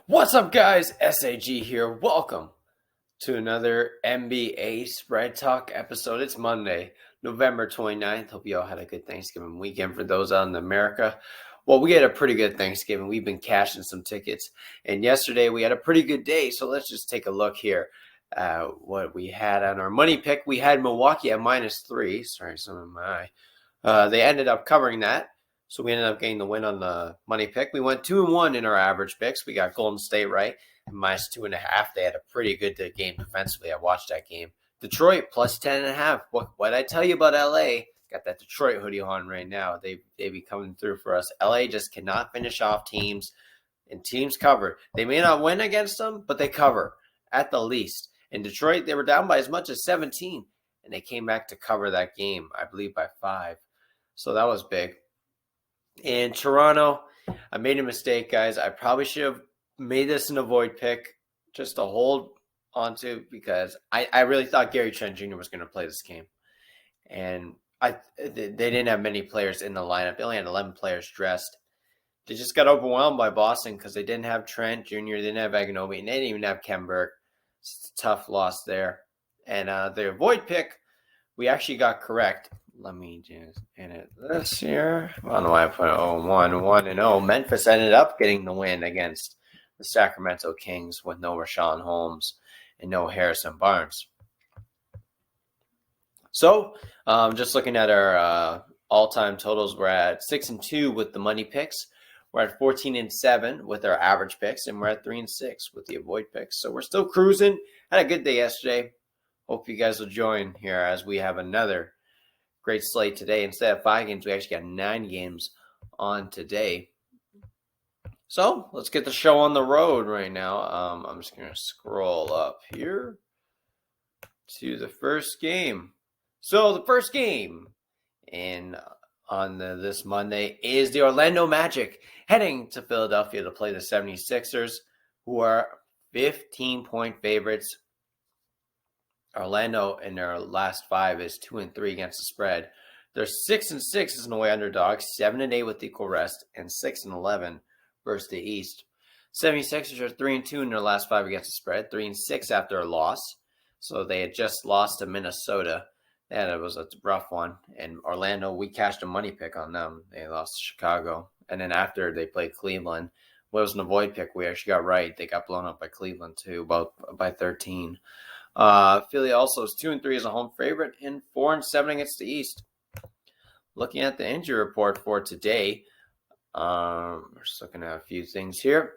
What's up, guys? SAG here. Welcome to another NBA Spread Talk episode. It's Monday, November 29th. Hope you all had a good Thanksgiving weekend for those out in America. Well, we had a pretty good Thanksgiving. We've been cashing some tickets. And yesterday we had a pretty good day. So let's just take a look here at what we had on our money pick. We had Milwaukee at -3. Sorry, some of my they ended up covering that. So we ended up getting the win on the money pick. We went 2-1 in our average picks. We got Golden State right, -2.5. They had a pretty good game defensively. I watched that game. Detroit +10.5. What did I tell you about LA? Got that Detroit hoodie on right now. They be coming through for us. LA just cannot finish off teams, and teams cover. They may not win against them, but they cover at the least. In Detroit, they were down by as much as 17, and they came back to cover that game, I believe, by 5. So that was big. In Toronto, I made a mistake, guys. I probably should have made this an avoid pick just to hold onto because I really thought Gary Trent Jr. was going to play this game. And they didn't have many players in the lineup. They only had 11 players dressed. They just got overwhelmed by Boston because they didn't have Trent Jr., they didn't have Anunoby, and they didn't even have Kemba. It's a tough loss there. And the avoid pick, we actually got correct. Let me just edit this here. I don't know why I put 1-1-0. Memphis ended up getting the win against the Sacramento Kings with no Rashawn Holmes and no Harrison Barnes. So, just looking at our all-time totals, we're at 6-2 with the money picks. We're at 14-7 with our average picks, and we're at 3-6 with the avoid picks. So we're still cruising. Had a good day yesterday. Hope you guys will join here as we have another great slate today. Instead of 5 games, we actually got 9 games on today. So let's get the show on the road right now. I'm just going to scroll up here to the first game. So the first game on this Monday is the Orlando Magic heading to Philadelphia to play the 76ers, who are 15-point favorites. Orlando in their last 5 is 2-3 against the spread. They're 6-6 as an away underdog, 7-8 with equal rest, and 6-11 versus the East. 76ers are 3-2 in their last 5 against the spread, 3-6 after a loss. So they had just lost to Minnesota. It was a rough one. And Orlando, we cashed a money pick on them. They lost to Chicago. And then after they played Cleveland, what was an avoid pick? We actually got right. They got blown up by Cleveland too, about by 13. Philly also is 2-3 as a home favorite and 4-7 against the East. Looking at the injury report for today, we're just looking at a few things here.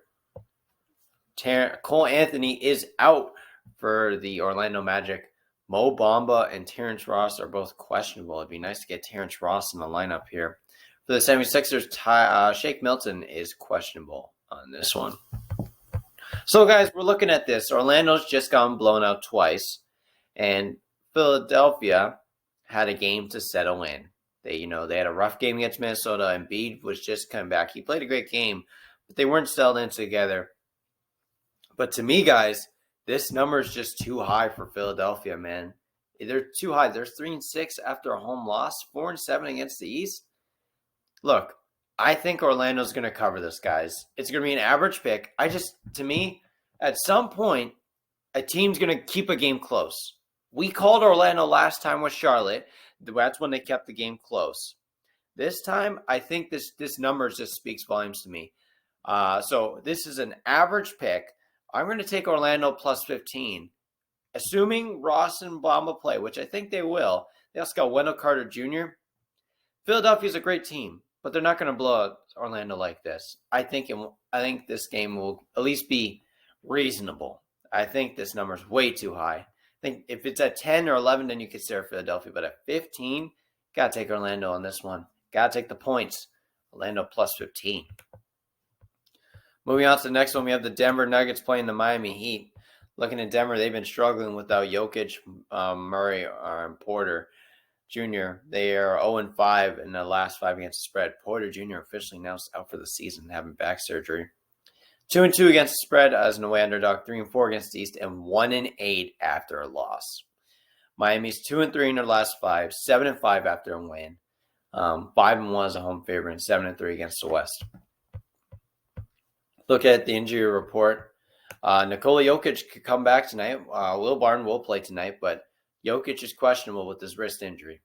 Cole Anthony is out for the Orlando Magic. Mo Bamba and Terrence Ross are both questionable. It'd be nice to get Terrence Ross in the lineup here. For the 76ers, Shake Milton is questionable on this one. So, guys, we're looking at this. Orlando's just gotten blown out twice, and Philadelphia had a game to settle in. They had a rough game against Minnesota, and Embiid was just coming back. He played a great game, but they weren't settled in together. But to me, guys, this number is just too high for Philadelphia, man. They're too high. They're 3-6 after a home loss, 4-7 against the East. Look, I think Orlando's going to cover this, guys. It's going to be an average pick. To me, at some point, a team's going to keep a game close. We called Orlando last time with Charlotte. That's when they kept the game close. This time, I think this number just speaks volumes to me. So this is an average pick. I'm going to take Orlando +15. Assuming Ross and Bamba play, which I think they will. They also got Wendell Carter Jr. Philadelphia's a great team, but they're not going to blow out Orlando like this. I think this game will at least be reasonable. I think this number is way too high. I think if it's at 10 or 11, then you consider Philadelphia. But at 15, got to take Orlando on this one. Got to take the points. Orlando +15. Moving on to the next one, we have the Denver Nuggets playing the Miami Heat. Looking at Denver, they've been struggling without Jokic, Murray, and Porter Jr. They are 0-5 in the last 5 against the spread. Porter Jr. officially now out for the season, having back surgery. 2-2 against the spread as an away underdog, 3-4 against the East, and 1-8 after a loss. Miami's 2-3 in their last 5, 7-5 after a win, 5-1 as a home favorite, and 7-3 against the West. Look at the injury report. Nikola Jokic could come back tonight. Will Barton will play tonight, but Jokic is questionable with his wrist injury.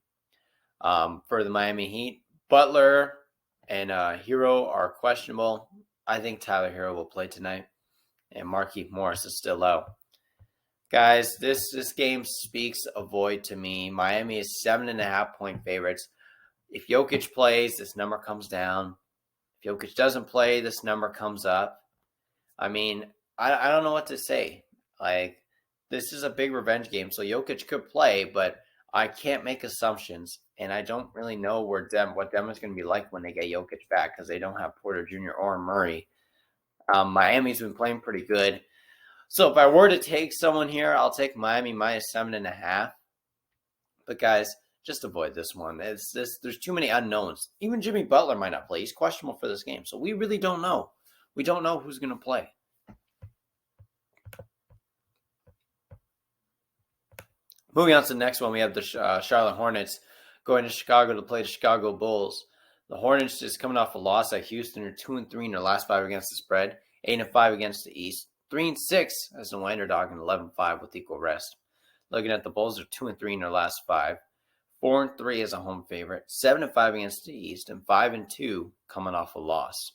For the Miami Heat, Butler and Hero are questionable. I think Tyler Hero will play tonight, and Markieff Morris is still out. Guys, this game speaks a void to me. Miami is 7.5-point favorites. If Jokic plays, this number comes down. If Jokic doesn't play, this number comes up. I mean, I don't know what to say. Like, this is a big revenge game, so Jokic could play, but I can't make assumptions, and I don't really know what Denver's going to be like when they get Jokic back because they don't have Porter Jr. or Murray. Miami's been playing pretty good. So if I were to take someone here, I'll take Miami minus 7.5. But guys, just avoid this one. There's too many unknowns. Even Jimmy Butler might not play. He's questionable for this game. So we really don't know. We don't know who's going to play. Moving on to the next one, we have the Charlotte Hornets going to Chicago to play the Chicago Bulls. The Hornets just coming off a loss at Houston are 2-3 in their last 5 against the spread, 8-5 against the East, 3-6 as an underdog, and 11-5 with equal rest. Looking at the Bulls, they're 2-3 in their last 5, 4-3 as a home favorite, 7-5 against the East, and 5-2 coming off a loss.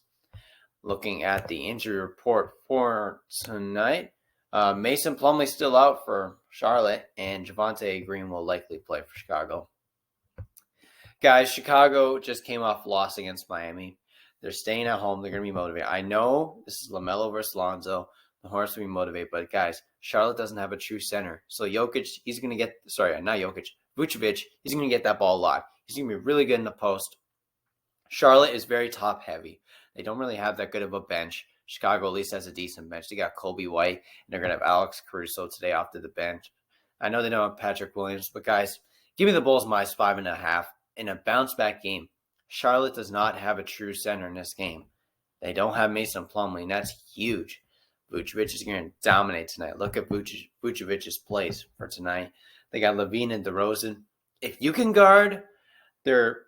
Looking at the injury report for tonight, Mason Plumlee's still out for Charlotte, and Javonte Green will likely play for Chicago. Guys, Chicago just came off a loss against Miami. They're staying at home. They're going to be motivated. I know this is LaMelo versus Lonzo. The Hornets will be motivated, but guys, Charlotte doesn't have a true center. So Vucevic, he's going to get that ball a lot. He's going to be really good in the post. Charlotte is very top heavy. They don't really have that good of a bench. Chicago at least has a decent bench. They got Kobe White, and they're going to have Alex Caruso today off to the bench. I know they don't have Patrick Williams, but guys, give me the Bulls minus 5.5 in a bounce-back game. Charlotte does not have a true center in this game. They don't have Mason Plumlee, and that's huge. Vucevic is going to dominate tonight. Look at Vucevic's plays for tonight. They got Levine and DeRozan. If you can guard their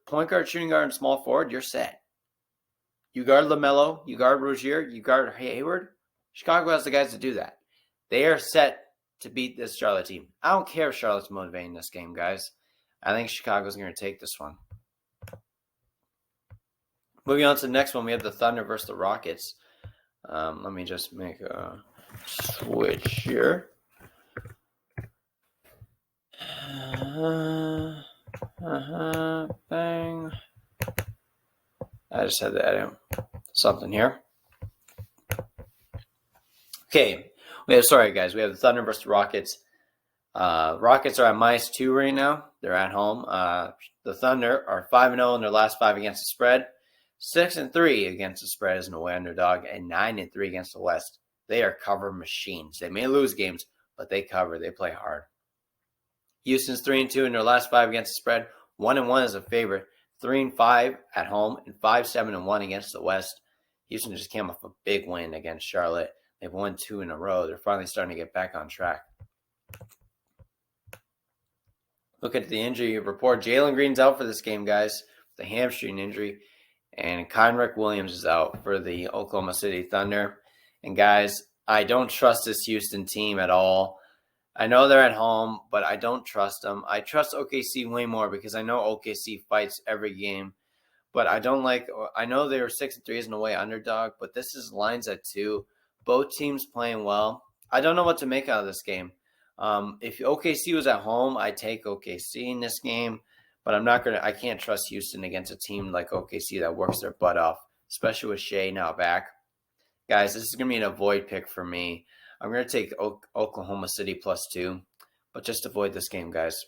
point guard, shooting guard, and small forward, you're set. You guard LaMelo, you guard Rozier, you guard Hayward. Chicago has the guys to do that. They are set to beat this Charlotte team. I don't care if Charlotte's motivating this game, guys. I think Chicago's going to take this one. Moving on to the next one, we have the Thunder versus the Rockets. Let me just make a switch here. Bang. I just had to edit something here. Okay. Sorry, guys. We have the Thunder versus the Rockets. Rockets are at -2 right now. They're at home. The Thunder are 5-0 in their last 5 against the spread. 6-3 against the spread as an away underdog, and 9-3 against the West. They are cover machines. They may lose games, but they cover. They play hard. Houston's 3-2 in their last 5 against the spread. 1-1 as a favorite. 3-5 at home, and 5-7-1 against the West. Houston just came off a big win against Charlotte. They've won 2 in a row. They're finally starting to get back on track. Look at the injury report. Jalen Green's out for this game, guys. The hamstring injury. And Kenrich Williams is out for the Oklahoma City Thunder. And guys, I don't trust this Houston team at all. I know they're at home, but I don't trust them. I trust OKC way more because I know OKC fights every game. But I know they were 6-3 as an away underdog, but this is lines at 2. Both teams playing well. I don't know what to make out of this game. If OKC was at home, I'd take OKC in this game. But I can't trust Houston against a team like OKC that works their butt off, especially with Shea now back. Guys, this is going to be an avoid pick for me. I'm going to take Oklahoma City +2, but just avoid this game, guys.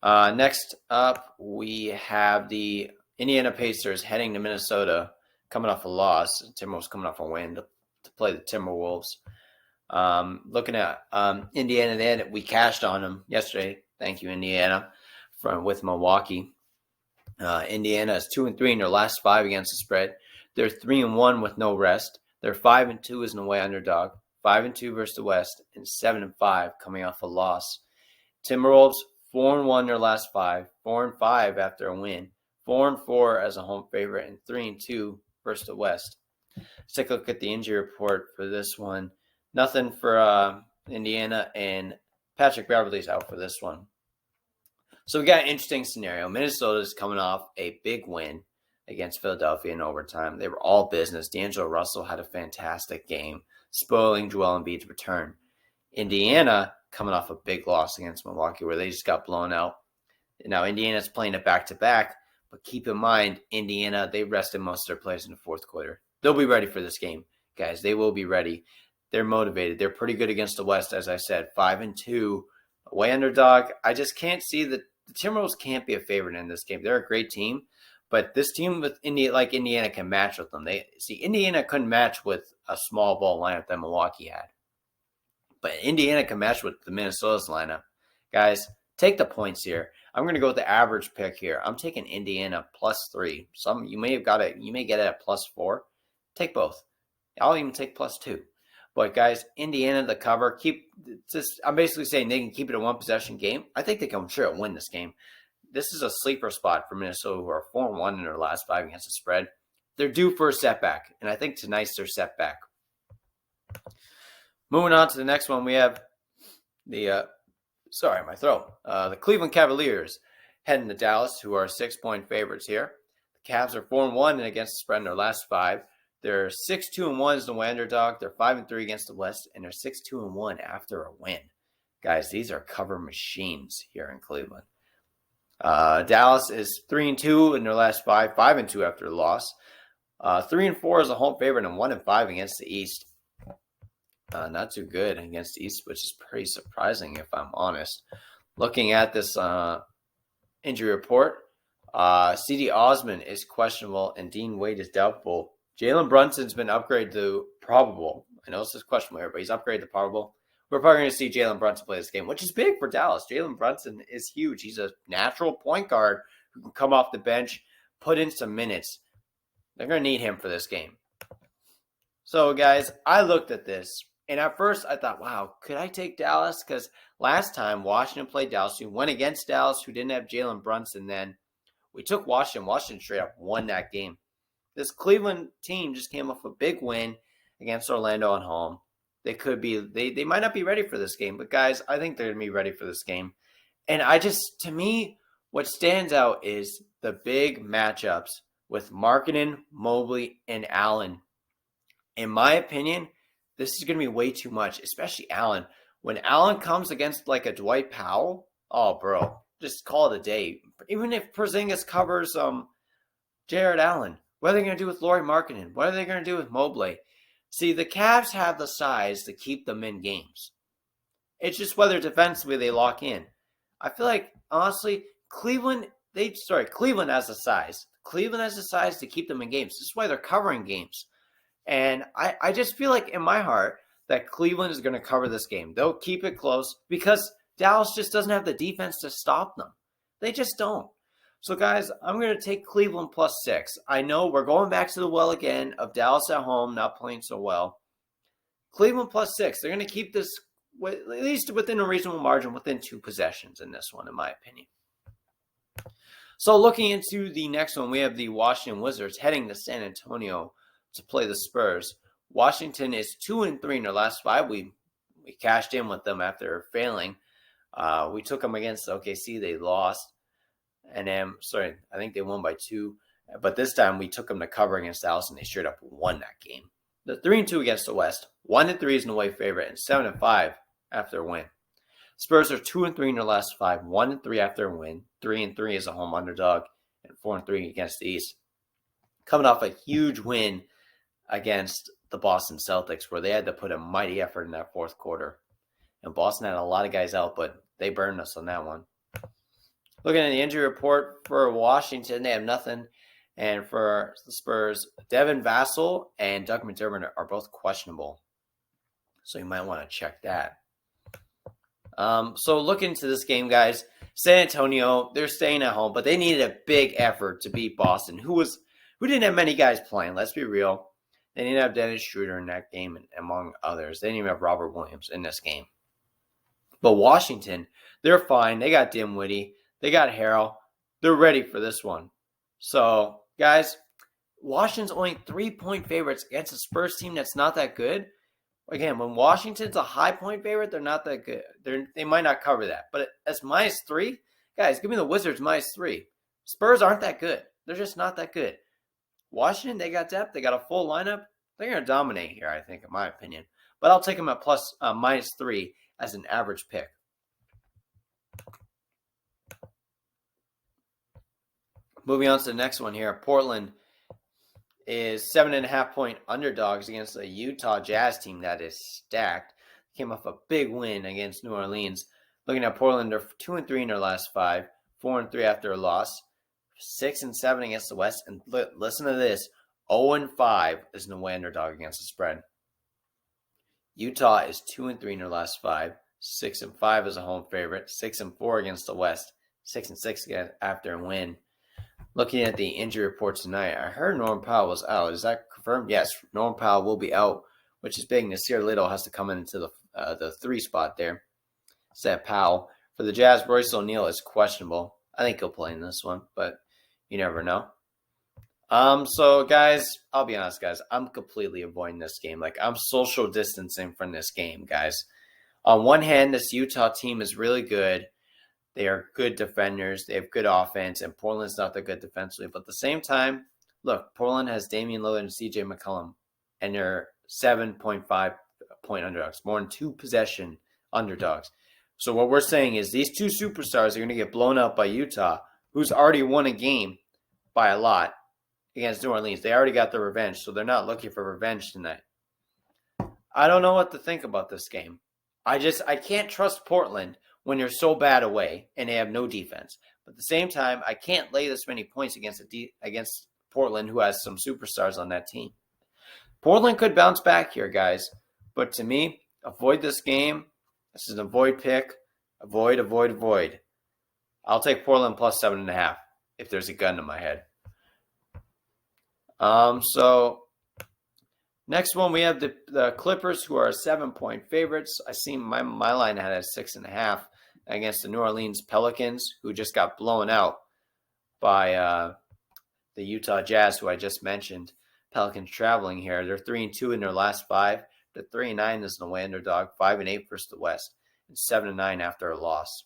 Next up, we have the Indiana Pacers heading to Minnesota, coming off a loss. Timberwolves coming off a win to play the Timberwolves. Looking at Indiana, we cashed on them yesterday. Thank you, Indiana, with Milwaukee. Indiana is 2-3 in their last 5 against the spread. They're 3-1 with no rest. They're 5-2 as an away underdog. 5-2 versus the West, and 7-5 coming off a loss. Timberwolves 4-1 in their last 5. 4-5 after a win. 4-4 as a home favorite, and 3-2 versus the West. Let's take a look at the injury report for this one. Nothing for Indiana, and Patrick Beverley's out for this one. So we got an interesting scenario. Minnesota's coming off a big win against Philadelphia in overtime. They were all business. D'Angelo Russell had a fantastic game, spoiling Joel Embiid's return. Indiana coming off a big loss against Milwaukee where they just got blown out. Now Indiana's playing a back-to-back, but keep in mind, Indiana, they rested most of their players in the fourth quarter. They'll be ready for this game, guys. They will be ready. They're motivated. They're pretty good against the West, as I said, 5-2, away underdog. I just can't see that the Timberwolves can't be a favorite in this game. They're a great team, but this team with Indiana can match with them. Indiana couldn't match with a small ball lineup that Milwaukee had, but Indiana can match with the Minnesota's lineup. Guys, take the points here. I'm going to go with the average pick here. I'm taking Indiana +3. You may get it at +4. Take both. I'll even take +2. But guys, Indiana the cover. I'm basically saying they can keep it a one possession game. I think they can sure win this game. This is a sleeper spot for Minnesota, who are 4-1 in their last 5 against the spread. They're due for a setback, and I think tonight's their setback. Moving on to the next one, we have the the Cleveland Cavaliers heading to Dallas, who are 6-point favorites here. The Cavs are 4-1 against the spread in their last 5. They're 6-2-1 as the underdog. They're 5-3 against the West, and they're 6-2-1 after a win. Guys, these are cover machines here in Cleveland. Dallas is 3-2 in their last 5, 5-2 after the loss. 3-4 as a home favorite, and 1-5 against the East. Not too good against the East, which is pretty surprising if I'm honest. Looking at this injury report, C.D. Osman is questionable and Dean Wade is doubtful. Jalen Brunson's been upgraded to probable. I know this is questionable here, but he's upgraded to probable. We're probably going to see Jalen Brunson play this game, which is big for Dallas. Jalen Brunson is huge. He's a natural point guard who can come off the bench, put in some minutes. They're going to need him for this game. So, guys, I looked at this, and at first I thought, wow, could I take Dallas? Because last time Washington played Dallas, we went against Dallas, who didn't have Jalen Brunson then. We took Washington. Washington straight up won that game. This Cleveland team just came off a big win against Orlando at home. They might not be ready for this game, but guys, I think they're going to be ready for this game. And to me, what stands out is the big matchups with Markkanen, Mobley, and Allen. In my opinion, this is going to be way too much, especially Allen. When Allen comes against like a Dwight Powell, oh, bro, just call it a day. Even if Porzingis covers Jared Allen, what are they going to do with Lauri Markkanen? What are they going to do with Mobley? See, the Cavs have the size to keep them in games. It's just whether defensively they lock in. I feel like, honestly, Cleveland has the size. Cleveland has the size to keep them in games. This is why they're covering games. And I just feel like in my heart that Cleveland is going to cover this game. They'll keep it close because Dallas just doesn't have the defense to stop them. They just don't. So, guys, I'm going to take Cleveland +6. I know we're going back to the well again of Dallas at home not playing so well. Cleveland +6. They're going to keep this at least within a reasonable margin, within 2 possessions in this one, in my opinion. So, looking into the next one, we have the Washington Wizards heading to San Antonio to play the Spurs. Washington is 2-3 in their last 5. We cashed in with them after failing. We took them against OKC. They lost. And then, I think they won by 2. But this time we took them to cover against Dallas, and they straight up won that game. The 3-2 against the West. 1-3 is an away favorite, and 7-5 after a win. Spurs are 2-3 in their last 5. 1-3 after a win. 3-3 as a home underdog, and 4-3 against the East. Coming off a huge win against the Boston Celtics, where they had to put a mighty effort in that fourth quarter. And Boston had a lot of guys out, but they burned us on that one. Looking at the injury report for Washington, they have nothing. And for the Spurs, Devin Vassell and Doug McDermott are both questionable. So you might want to check that. So looking into this game, guys, San Antonio, they're staying at home, but they needed a big effort to beat Boston, who didn't have many guys playing. Let's be real. They didn't have Dennis Schroeder in that game, among others. They didn't even have Robert Williams in this game. But Washington, they're fine. They got Dinwiddie. They got Harrell. They're ready for this one. So, guys, Washington's only 3-point favorites against a Spurs team that's not that good. Again, when Washington's a high point favorite, they're not that good. They might not cover that. But as -3, guys, give me the Wizards -3. Spurs aren't that good. They're just not that good. Washington, they got depth. They got a full lineup. They're going to dominate here, I think, in my opinion. But I'll take them at -3 as an average pick. Moving on to the next one here. Portland is 7.5-point underdogs against a Utah Jazz team that is stacked. Came off a big win against New Orleans. Looking at Portland, they're 2-3 in their last 5, 4-3 after a loss, 6-7 against the West. And listen to this: 0-5 is an away underdog against the spread. Utah is 2-3 in their last 5, 6-5 as a home favorite, 6-4 against the West, 6-6 after a win. Looking at the injury report tonight, I heard Norman Powell was out. Is that confirmed? Yes, Norman Powell will be out, which is big. Nasir Little has to come into the 3 spot there. Instead of Powell. For the Jazz, Royce O'Neal is questionable. I think he'll play in this one, but you never know. So guys, I'll be honest, guys. I'm completely avoiding this game. Like, I'm social distancing from this game, guys. On one hand, this Utah team is really good. They are good defenders. They have good offense, and Portland's not that good defensively. But at the same time, look, Portland has Damian Lillard and CJ McCollum, and they're 7.5-point underdogs, more than 2 possession underdogs. So what we're saying is these 2 superstars are going to get blown out by Utah, who's already won a game by a lot against New Orleans. They already got their revenge, so they're not looking for revenge tonight. I don't know what to think about this game. I can't trust Portland when you're so bad away and they have no defense. But at the same time, I can't lay this many points against Portland, who has some superstars on that team. Portland could bounce back here, guys. But to me, avoid this game. This is an avoid pick. Avoid. I'll take Portland plus 7.5 if there's a gun to my head. So next one, we have the Clippers, who are 7-point favorites. I see my line had a 6.5 against the New Orleans Pelicans, who just got blown out by the Utah Jazz, who I just mentioned. Pelicans traveling here. They're 3-2 in their last 5. They're 3-9 as an away underdog, 5-8 versus the West, and 7-9 after a loss.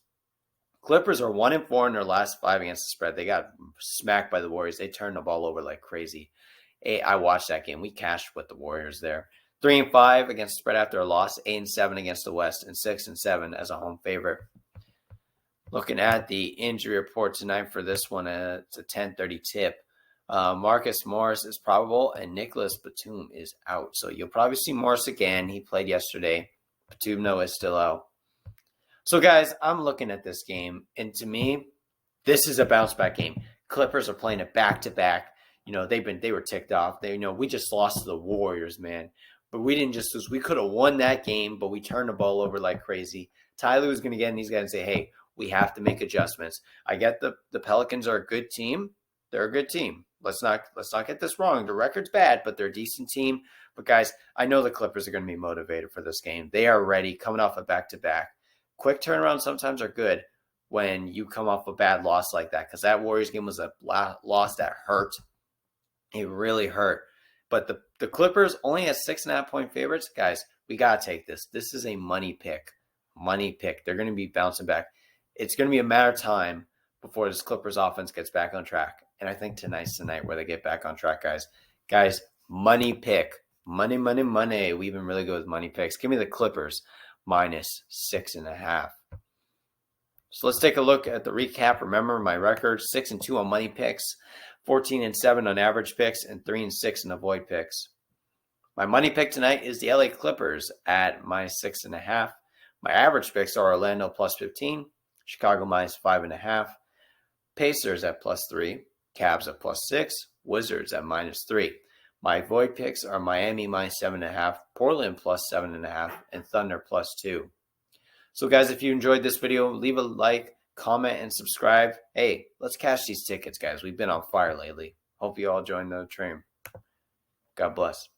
Clippers are 1-4 in their last 5 against the spread. They got smacked by the Warriors. They turned the ball over like crazy. I watched that game. We cashed with the Warriors there. 3-5 against the spread after a loss, 8-7 against the West, and 6-7 as a home favorite. Looking at the injury report tonight for this one, it's a 10:30 tip. Marcus Morris is probable, and Nicholas Batum is out. So you'll probably see Morris again. He played yesterday. Batum, no, is still out. So, guys, I'm looking at this game, and to me, this is a bounce-back game. Clippers are playing it back-to-back. You know, they were ticked off. We just lost to the Warriors, man. But we didn't just lose. We could have won that game, but we turned the ball over like crazy. Tyler was going to get in these guys and say, hey, we have to make adjustments. I get the Pelicans are a good team. They're a good team. Let's not get this wrong. The record's bad, but they're a decent team. But, guys, I know the Clippers are going to be motivated for this game. They are ready, coming off a back-to-back. Quick turnarounds sometimes are good when you come off a bad loss like that, because that Warriors game was a loss that hurt. It really hurt. But the Clippers only has 6.5-point favorites. Guys, we got to take this. This is a money pick. They're going to be bouncing back. It's going to be a matter of time before this Clippers offense gets back on track. And I think tonight's the night where they get back on track, guys. Guys, money pick. Money. We've been really good with money picks. Give me the Clippers minus 6.5. So let's take a look at the recap. Remember my record, 6-2 on money picks, 14-7 on average picks, and 3-6 in avoid picks. My money pick tonight is the LA Clippers at minus 6.5. My average picks are Orlando plus 15, Chicago minus 5.5, Pacers at plus 3, Cavs at plus 6, Wizards at minus 3. My avoid picks are Miami minus 7.5, Portland plus 7.5, and Thunder plus 2. So guys, if you enjoyed this video, leave a like, comment, and subscribe. Hey, let's cash these tickets, guys. We've been on fire lately. Hope you all join the train. God bless.